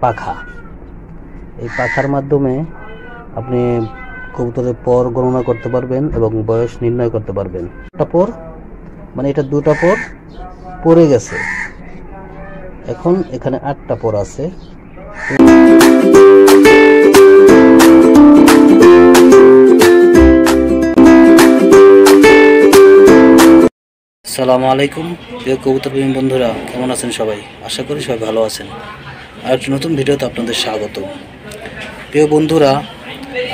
পাখা। এই পাখার মাধ্যমে আপনি কবুতরের পর গণনা করতে পারবেন এবং বয়স নির্ণয় করতে পারবেন। একটা পর মানে এটা দুটা পর পড়ে গেছে, এখন এখানে 8টা পর আছে। আসসালামু আলাইকুম প্রিয় কবুতর প্রেমী বন্ধুরা, কেমন আছেন সবাই? আশা করি সবাই ভালো আছেন। আর একটি নতুন ভিডিওতে আপনাদের স্বাগত। প্রিয় বন্ধুরা,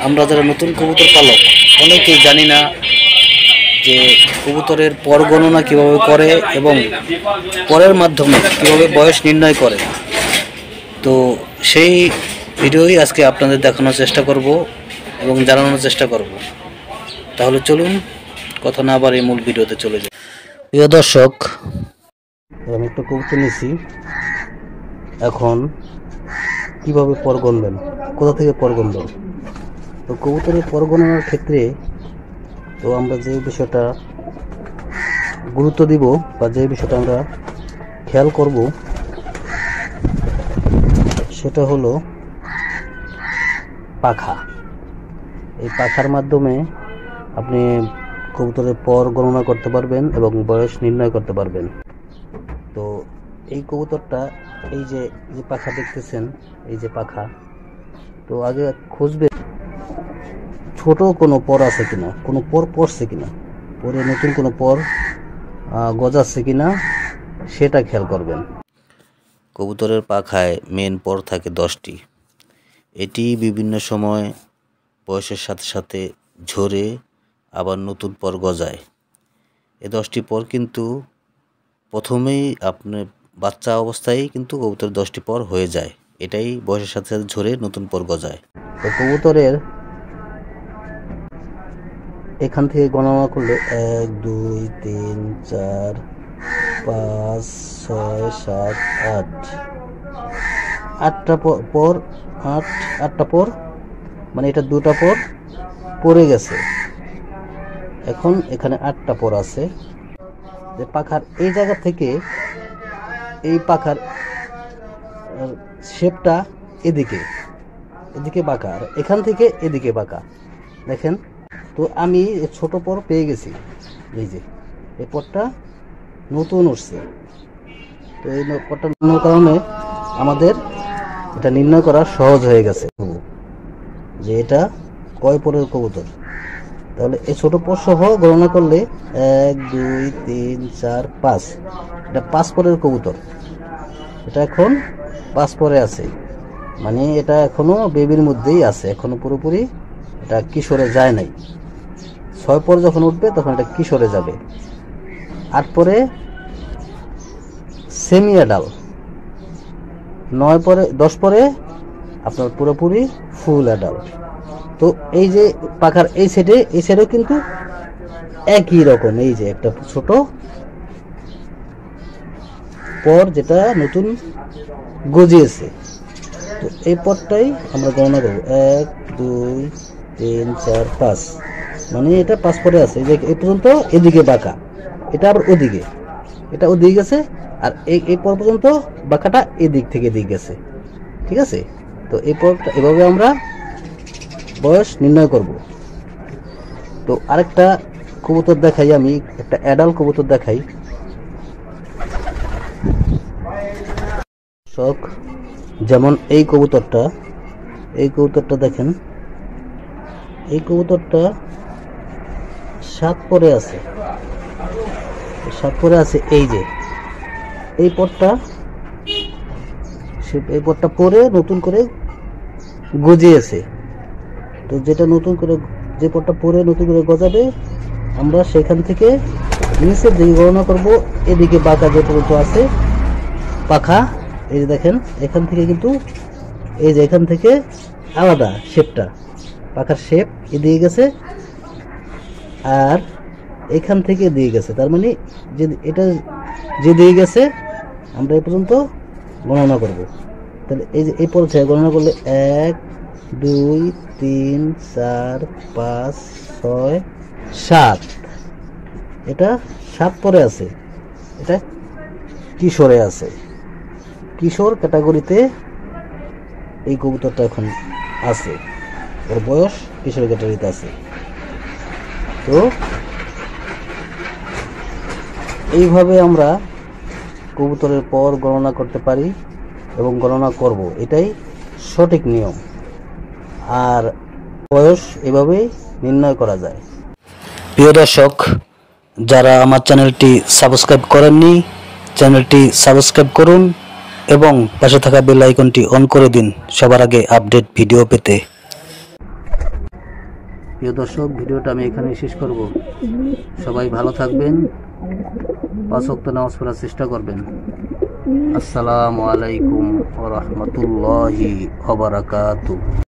আমরা যারা নতুন কবুতর পালক অনেকেই জানি না যে কবুতরের পর গণনা কীভাবে করে এবং পরের মাধ্যমে কীভাবে বয়স নির্ণয় করে। তো সেই ভিডিওই আজকে আপনাদের দেখানোর চেষ্টা করব এবং জানানোর চেষ্টা করব। তাহলে চলুন কথা না বাড়িয়ে মূল ভিডিওতে চলে যাই। প্রিয় দর্শক, আমি একটা কবুতর নিয়েছি। এখন কিভাবে পর গণবেন, কোথা থেকে পর গণবেন? তো কবুতরের পর গণনার ক্ষেত্রে তো আমরা যে বিষয়টা গুরুত্ব দিব বা যে বিষয়টা আমরা খেয়াল করব সেটা হলো পাখা। এই পাখার মাধ্যমে আপনি কবুতরের পর গণনা করতে পারবেন এবং বয়স নির্ণয় করতে পারবেন। তো এই কবুতরটা এই যে পাখা দেখতেছেন, এই যে পাখা, তো আগে খুঁজবে ছোট কোনো পর আছে কিনা, কোনো পর পড়ছে কিনা, পরে নতুন কোনো পর গজাচ্ছে কিনা সেটা খেয়াল করবেন। কবুতরের পাখায় মেন পর থাকে 10টি। এটি বিভিন্ন সময় বয়সের সাথে সাথে ঝরে আবার নতুন পর গজায়। এই 10টি পর কিন্তু প্রথমেই আপনার বাচ্চা অবস্থায় কিন্তু কবুতরের 10টি পর হয়ে যায়। এটাই বয়সের সাথে সাথে ঝরে নতুন পর গজায়। তো কবুতরের এখান থেকে গণনা করলে 1 2 3 4 5 6 7 8 8টা পর, 8টা পর মানে এটা দুটা পর পড়ে গেছে, এখন এখানে 8টা পর আছে। যে পাখার এই জায়গা থেকে এই পাখার শেপটা এদিকে বাঁকা, আর এখান থেকে এদিকে বাঁকা, দেখেন। তো আমি ছোট পর পেয়ে গেছি, এই যে এই পরটা নতুন উঠছে। তো এই পরটা নতুন কারণে আমাদের এটা নির্ণয় করা সহজ হয়ে গেছে যে এটা কয় পরের কবুতর। তাহলে এই ছোট পর সহ গণনা করলে 1 2 3 4 5, এটা 5 পরের কবুতর। এটা এখন 5 পরে আছে, মানে এটা এখনো বেবির মধ্যেই আছে, এখনো পুরোপুরি এটা কিশোরে যায় নাই। 6 পরে যখন উঠবে তখন এটা কিশোরে যাবে। 8 পরে সেমি অ্যাডাল, 9 পরে 10 পরে আপনার পুরোপুরি ফুল অ্যাডাল। তো এই যে পাখার এই সাইডেও কিন্তু একই রকম, এই যে একটা ছোট পর যেটা নতুন গজিয়েছে। তো এই পরটাই আমরা গণনা করব 1 2 3 4 5, মানে এটা 5 পরে আছে। এই যে এই পর্যন্ত এদিকে বাঁকা, এটা আবার ওদিকে, এটা ওদিকে গেছে, আর এই পর পর্যন্ত বাঁকাটা এদিক থেকে এদিকে গেছে, ঠিক আছে। তো এই পরটা এভাবে আমরা বয়স নির্ণয় করব। তো আরেকটা কবুতর দেখাই, আমি একটা অ্যাডাল কবুতর দেখাই। শখ যেমন এই কবুতরটা দেখেন, এই কবুতরটা 7 পরে আছে, 7 পরে আছে। এই যে এই পরটা পরে নতুন করে গজিয়েছে। তো যেটা নতুন করে যে পরটা পরে নতুন করে গজাবে, আমরা সেখান থেকে নিচের দিকে গণনা করব। এদিকে বাঁকা যে পর্যন্ত আছে পাখা, এই যে দেখেন, এখান থেকে কিন্তু এই যে এখান থেকে আলাদা শেপটা, পাখার শেপ এদিকে গেছে আর এখান থেকে দিয়ে গেছে। তার মানে যে এটা যে দিয়ে গেছে আমরা এই পর্যন্ত গণনা করব। তাহলে এই যে এই পর্যায়ে গণনা করলে 1 2 3 4 5 6 7, এটা 7 পরে আছে, এটা কিশোরে আছে। কিশোর ক্যাটাগরিতে এই কবুতরটা এখন আছে, ওর বয়স কিশোর ক্যাটাগরিতে আছে। তো এইভাবে আমরা কবুতরের পর গণনা করতে পারি এবং গণনা করব, এটাই সঠিক নিয়ম। আর বয়স এভাবেই নির্ণয় করা যায়। প্রিয় দর্শক, যারা আমার চ্যানেলটি সাবস্ক্রাইব করেননি, চ্যানেলটি সাবস্ক্রাইব করুন এবং পাশে থাকা বেল আইকনটি অন করে দিন সবার আগে আপডেট ভিডিও পেতে। প্রিয় দর্শক, ভিডিওটা আমি এখানেই শেষ করব। সবাই ভালো থাকবেন, 5 ওয়াক্ত নামাজ পড়ার চেষ্টা করবেন। আসসালামু আলাইকুম ওয়া রাহমাতুল্লাহি ওয়া বারাকাতুহু।